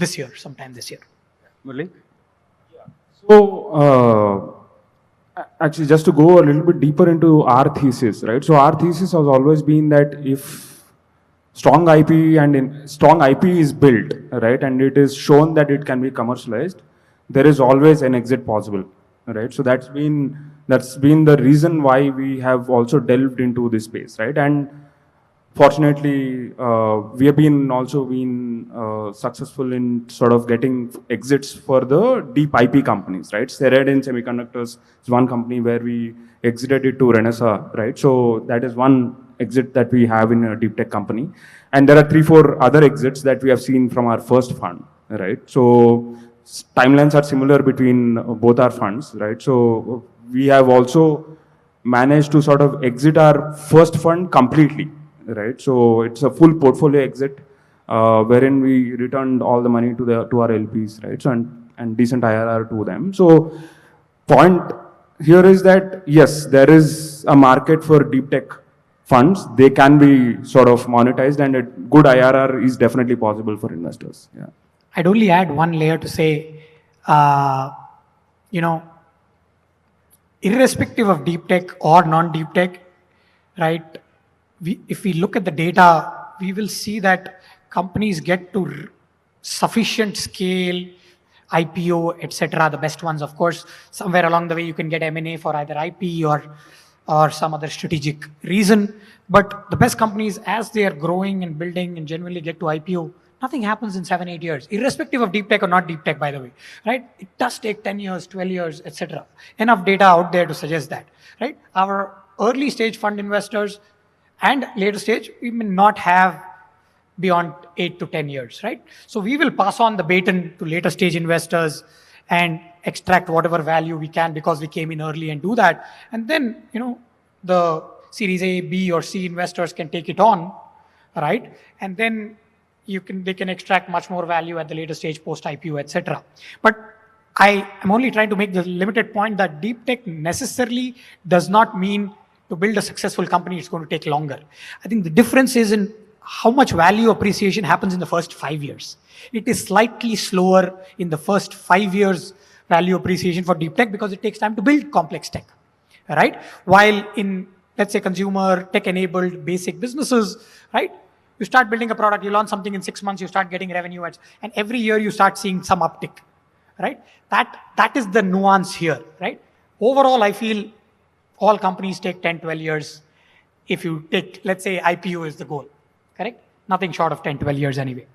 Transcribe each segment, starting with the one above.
this year, sometime this year. Murali? So, actually, just to go a little bit deeper into our thesis, right? So, our thesis has always been that if strong IP is built, right, and it is shown that it can be commercialized, there is always an exit possible, right? So that's been the reason why we have also delved into this space, right? And fortunately, we have also been successful in sort of getting exits for the deep IP companies, right? Ceradan Semiconductors is one company where we exited it to Renesas, right? So that is one exit that we have in a deep tech company. And there are 3-4 other exits that we have seen from our first fund, right? So timelines are similar between both our funds, right? So we have also managed to sort of exit our first fund completely, right? So it's a full portfolio exit, wherein we returned all the money to our LPs, right? So and decent IRR to them. So point here is that yes, there is a market for deep tech funds. They can be sort of monetized, and a good IRR is definitely possible for investors. Yeah. I'd only add one layer to say, irrespective of deep tech or non-deep tech, right? If we look at the data, we will see that companies get to sufficient scale, IPO, etc. The best ones, of course, somewhere along the way you can get M&A for either IP or some other strategic reason. But the best companies, as they are growing and building and generally get to IPO, nothing happens in 7-8 years, irrespective of deep tech or not deep tech, by the way, right? It does take 10 years, 12 years, etc. Enough data out there to suggest that, right? Our early stage fund investors and later stage, we may not have beyond 8 to 10 years, right? So we will pass on the baton to later stage investors and extract whatever value we can because we came in early and do that. And then, the Series A, B, or C investors can take it on, right? And then they can extract much more value at the later stage post IPO, etc. But I am only trying to make the limited point that deep tech necessarily does not mean to build a successful company, it's going to take longer. I think the difference is in how much value appreciation happens in the first 5 years. It is slightly slower in the first 5 years value appreciation for deep tech because it takes time to build complex tech, right? While in, let's say, consumer tech-enabled basic businesses, right? You start building a product, you launch something in 6 months, you start getting revenue, and every year you start seeing some uptick, right? That is the nuance here, right? Overall, I feel all companies take 10, 12 years. If you take, let's say, IPO is the goal, correct? Nothing short of 10, 12 years anyway.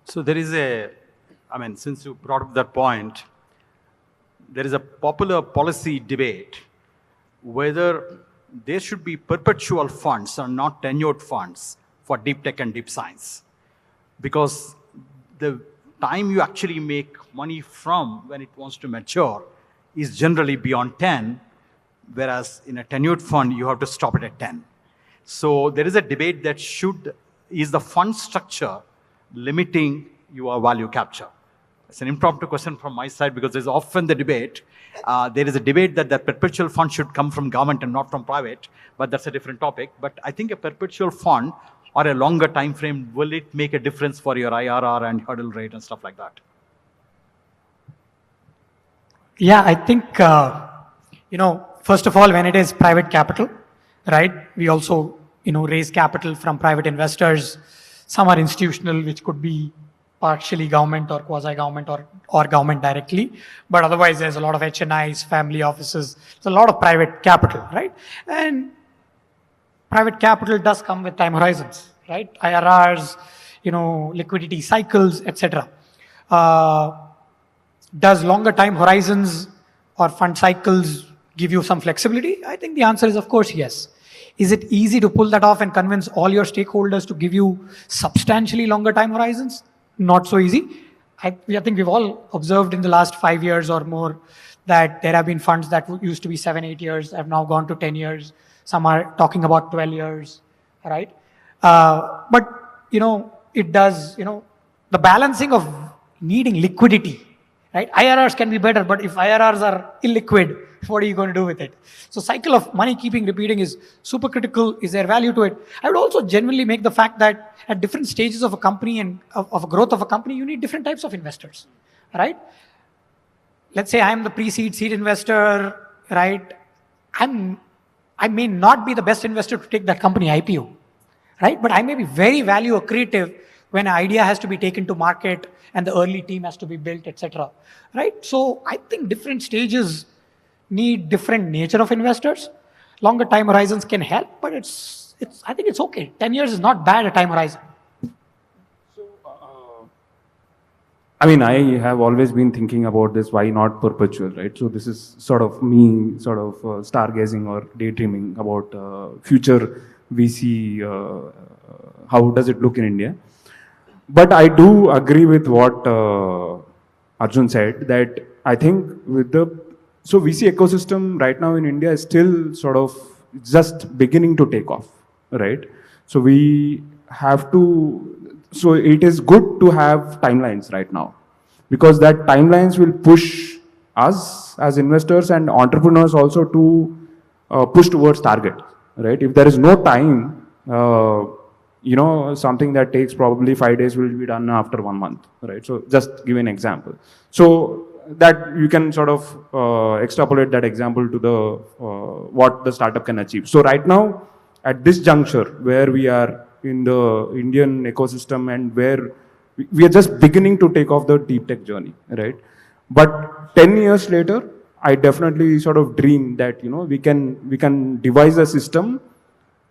So there is since you brought up that point, there is a popular policy debate whether there should be perpetual funds or not tenured funds for deep tech and deep science. Because the time you actually make money from when it wants to mature is generally beyond 10, whereas in a tenured fund, you have to stop it at 10. So there is a debate that is the fund structure limiting your value capture? It's an impromptu question from my side because there's often the debate. There is a debate that the perpetual fund should come from government and not from private, but that's a different topic. But I think a perpetual fund or a longer time frame, will it make a difference for your IRR and hurdle rate and stuff like that? Yeah, I think, first of all, when it is private capital, right, we also, raise capital from private investors. Some are institutional, which could be partially government or quasi-government or government directly. But otherwise, there's a lot of HNIs, family offices. There's a lot of private capital, right? And private capital does come with time horizons, right? IRRs, liquidity cycles, etc. Does longer time horizons or fund cycles give you some flexibility? I think the answer is, of course, yes. Is it easy to pull that off and convince all your stakeholders to give you substantially longer time horizons? Not so easy. I think we've all observed in the last 5 years or more that there have been funds that used to be 7, 8 years, have now gone to 10 years. Some are talking about 12 years, right? But, it does, the balancing of needing liquidity right? IRRs can be better, but if IRRs are illiquid, what are you going to do with it? So cycle of money keeping repeating is super critical. Is there value to it? I would also genuinely make the fact that at different stages of a company and of a growth of a company, you need different types of investors, right? Let's say I'm the pre-seed seed investor, right? I may not be the best investor to take that company IPO, right? But I may be very value accretive when an idea has to be taken to market and the early team has to be built, etc. Right? So I think different stages need different nature of investors. Longer time horizons can help, but I think it's okay. 10 years is not bad a time horizon. I mean, I have always been thinking about this, why not perpetual, right? So this is sort of me stargazing or daydreaming about future VC, how does it look in India? But I do agree with what Arjun said, that I think so VC ecosystem right now in India is still sort of just beginning to take off, right? So we have to, so it is good to have timelines right now, because that timelines will push us as investors and entrepreneurs also to push towards target, right? If there is no time, something that takes probably 5 days will be done after 1 month, right? So just give an example. So that you can sort of extrapolate that example to the what the startup can achieve. So right now, at this juncture where we are in the Indian ecosystem and where we are just beginning to take off the deep tech journey, right? But 10 years later, I definitely sort of dream that we can devise a system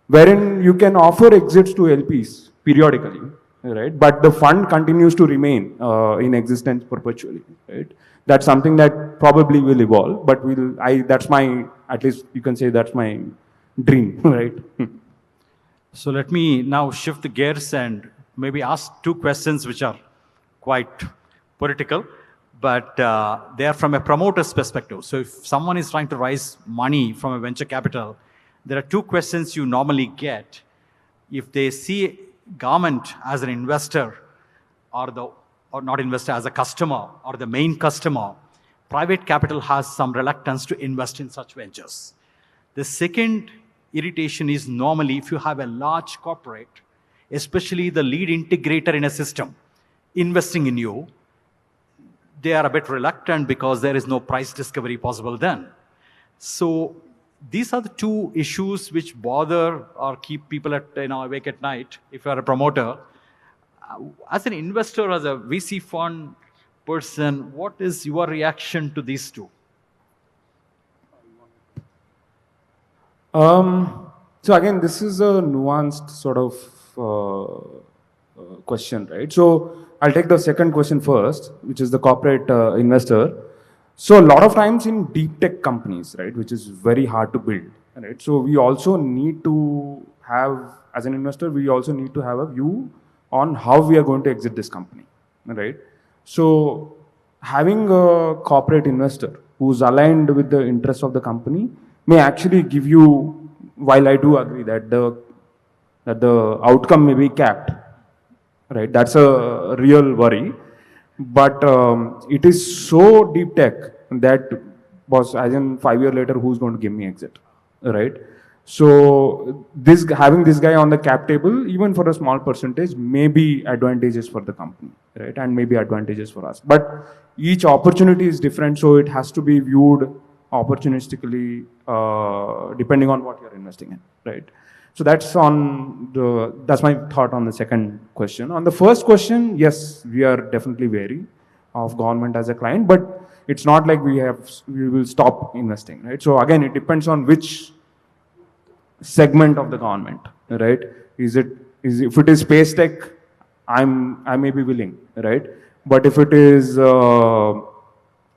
wherein you can offer exits to LPs periodically, right? But the fund continues to remain in existence perpetually, right? That's something that probably will evolve, but that's my, at least you can say that's my dream, right? So let me now shift the gears and maybe ask two questions which are quite political, but they are from a promoter's perspective. So if someone is trying to raise money from a venture capital, there are two questions you normally get. If they see government as an investor or not investor, as a customer or the main customer, private capital has some reluctance to invest in such ventures. The second irritation is normally if you have a large corporate, especially the lead integrator in a system, investing in you, they are a bit reluctant because there is no price discovery possible then. So these are the two issues which bother or keep people awake at night if you are a promoter. As an investor, as a VC fund person, what is your reaction to these two? So again, this is a nuanced sort of question, right? So I'll take the second question first, which is the corporate investor. So a lot of times in deep tech companies, right, which is very hard to build, right? So we also need to have, as an investor, we also need to have a view on how we are going to exit this company, right? So having a corporate investor who's aligned with the interests of the company may actually give you, while I do agree that the outcome may be capped, right? That's a real worry. But it is so deep tech that was, as in 5 years later, who's going to give me exit, right? So having this guy on the cap table, even for a small percentage, may be advantageous for the company, right? And maybe advantageous for us. But each opportunity is different, so it has to be viewed opportunistically, depending on what you're investing in, right? So that's my thought on the second question. On the first question, yes, we are definitely wary of government as a client, but it's not like we will stop investing, right? So again, it depends on which segment of the government, right? If it is space tech, I may be willing, right? But if it is a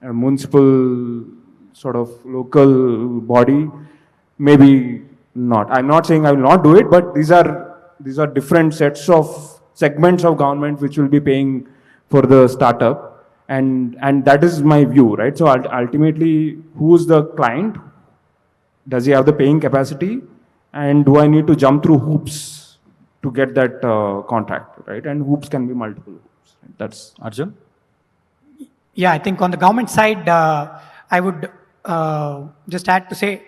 municipal sort of local body, maybe not. I'm not saying I will not do it, but these are different sets of segments of government which will be paying for the startup, and that is my view, right? So ultimately, who's the client? Does he have the paying capacity? And do I need to jump through hoops to get that contract, right? And hoops can be multiple hoops. Right? That's Arjun? Yeah, I think on the government side, I would just add to say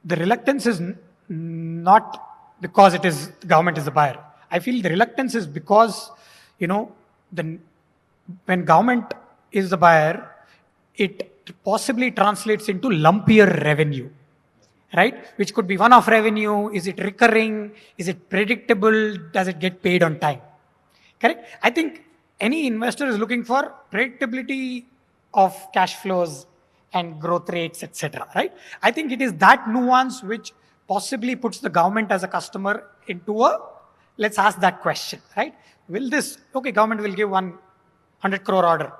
the reluctance is not because it is the government is the buyer. I feel the reluctance is because, the when government is the buyer, it possibly translates into lumpier revenue, right? Which could be one-off revenue. Is it recurring? Is it predictable? Does it get paid on time? Correct? I think any investor is looking for predictability of cash flows and growth rates, etc. Right? I think it is that nuance which possibly puts the government as a customer into a, let's ask that question, right? Will this, okay, government will give 100 crore order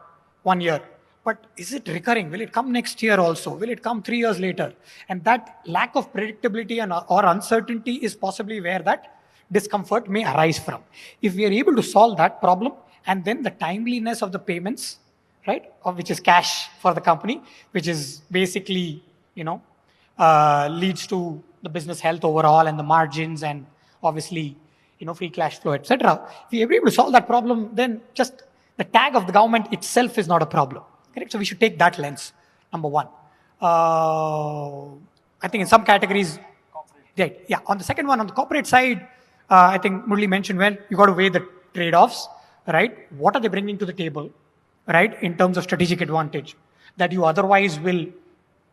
1 year, but is it recurring? Will it come next year also? Will it come 3 years later? And that lack of predictability and or uncertainty is possibly where that discomfort may arise from. If we are able to solve that problem, and then the timeliness of the payments, right, of which is cash for the company, which is basically, leads to the business health overall and the margins and obviously, free cash flow, etc. If we are able to solve that problem, then just the tag of the government itself is not a problem. Correct? So we should take that lens, number one. I think in some categories, right, yeah. On the second one, on the corporate side, I think Murali mentioned, well, you got to weigh the trade-offs, right? What are they bringing to the table, right, in terms of strategic advantage that you otherwise will,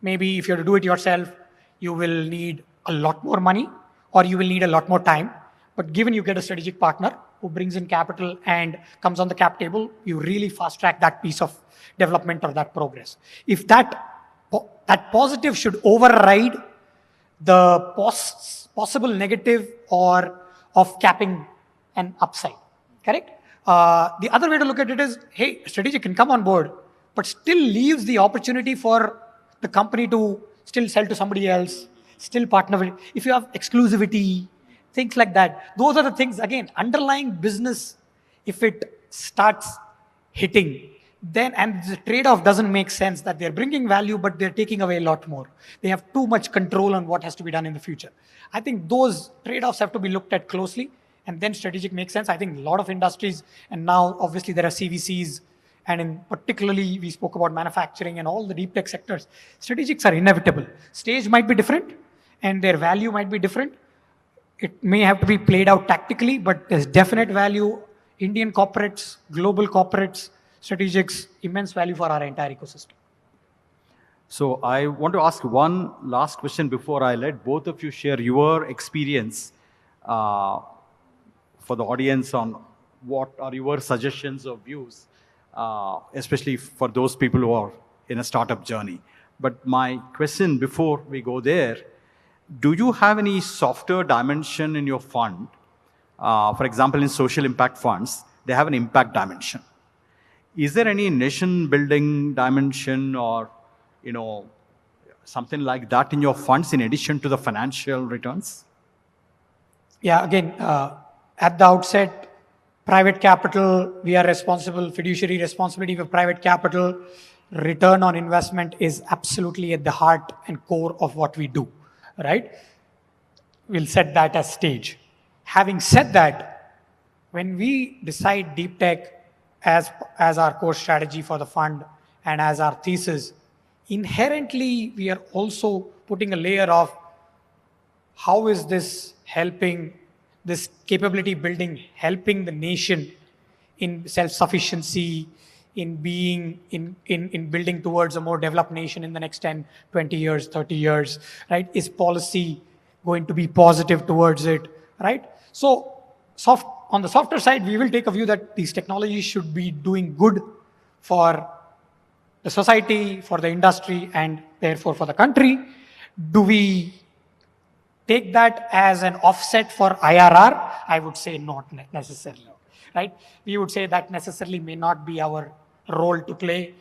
maybe if you have to do it yourself, you will need a lot more money or you will need a lot more time. But given you get a strategic partner who brings in capital and comes on the cap table, you really fast track that piece of development or that progress. If that positive should override the possible negative or of capping an upside, correct? The other way to look at it is, hey, strategic can come on board, but still leaves the opportunity for the company to still sell to somebody else, still partner with, if you have exclusivity, things like that. Those are the things, again, underlying business, if it starts hitting, then, and the trade-off doesn't make sense that they're bringing value, but they're taking away a lot more. They have too much control on what has to be done in the future. I think those trade-offs have to be looked at closely, and then strategic makes sense. I think a lot of industries, and now obviously there are CVCs, and in particularly we spoke about manufacturing and all the deep tech sectors, strategics are inevitable. Stage might be different, and their value might be different. It may have to be played out tactically, but there's definite value. Indian corporates, global corporates, strategics, immense value for our entire ecosystem. So I want to ask one last question before I let both of you share your experience for the audience on what are your suggestions or views, especially for those people who are in a startup journey. But my question before we go there, do you have any softer dimension in your fund? For example, in social impact funds, they have an impact dimension. Is there any nation building dimension or, something like that in your funds in addition to the financial returns? Yeah, again, at the outset, private capital, we are responsible, fiduciary responsibility for private capital. Return on investment is absolutely at the heart and core of what we do, right? We'll set that as stage. Having said that, when we decide deep tech as our core strategy for the fund and as our thesis, inherently we are also putting a layer of how is this helping, this capability building, helping the nation in self-sufficiency, in being, in building towards a more developed nation in the next 10, 20 years, 30 years, right? Is policy going to be positive towards it, right? So on the softer side, we will take a view that these technologies should be doing good for the society, for the industry, and therefore for the country. Do we take that as an offset for IRR? I would say not necessarily, right? We would say that necessarily may not be our role to play.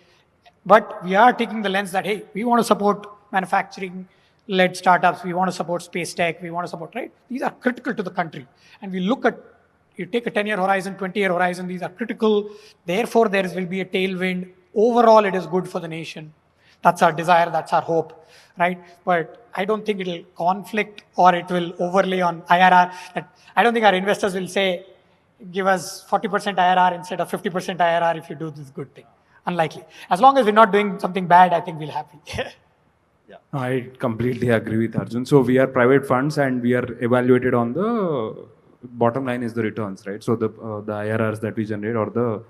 But we are taking the lens that, hey, we want to support manufacturing-led startups, we want to support space tech, we want to support, right? These are critical to the country. And we look at, you take a 10-year horizon, 20-year horizon, these are critical. Therefore, there will be a tailwind. Overall, it is good for the nation. That's our desire, that's our hope, right? But I don't think it'll conflict or it will overlay on IRR. I don't think our investors will say, give us 40% IRR instead of 50% IRR if you do this good thing. Unlikely. As long as we're not doing something bad, I think we'll happy. I completely agree with Arjun. So we are private funds and we are evaluated on the bottom line is the returns, right? So the IRRs that we generate or the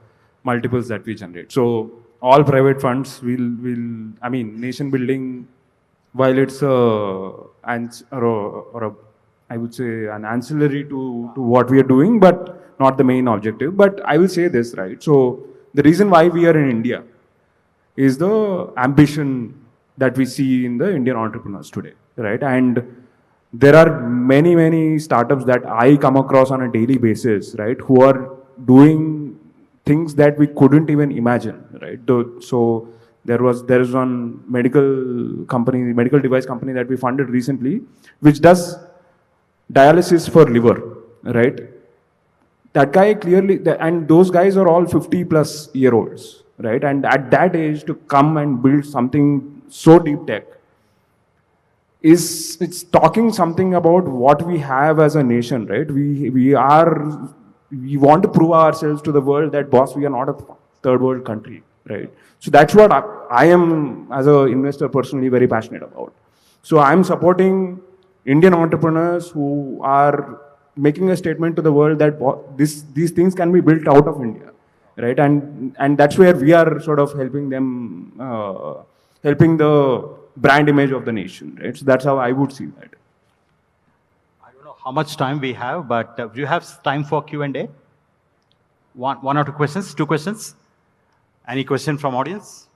multiples that we generate. So all private funds will I mean nation building, while it's I would say an ancillary to what we are doing, but not the main objective. But I will say this, right? So the reason why we are in India is the ambition that we see in the Indian entrepreneurs today, right? And there are many startups that I come across on a daily basis, right, who are doing things that we couldn't even imagine, right? So there is one medical device company that we funded recently, which does dialysis for liver, right? That guy clearly, and those guys are all 50-plus-year-olds, right? And at that age to come and build something so deep tech it's talking something about what we have as a nation, right? We want to prove ourselves to the world that, boss, we are not a third world country, right? So that's what I am as an investor personally very passionate about. So I'm supporting Indian entrepreneurs who are making a statement to the world that these things can be built out of India, right? And that's where we are sort of helping them, helping the brand image of the nation, right? So that's how I would see that. I don't know how much time we have, but do you have time for Q&A? One or two questions? Two questions? Any question from audience?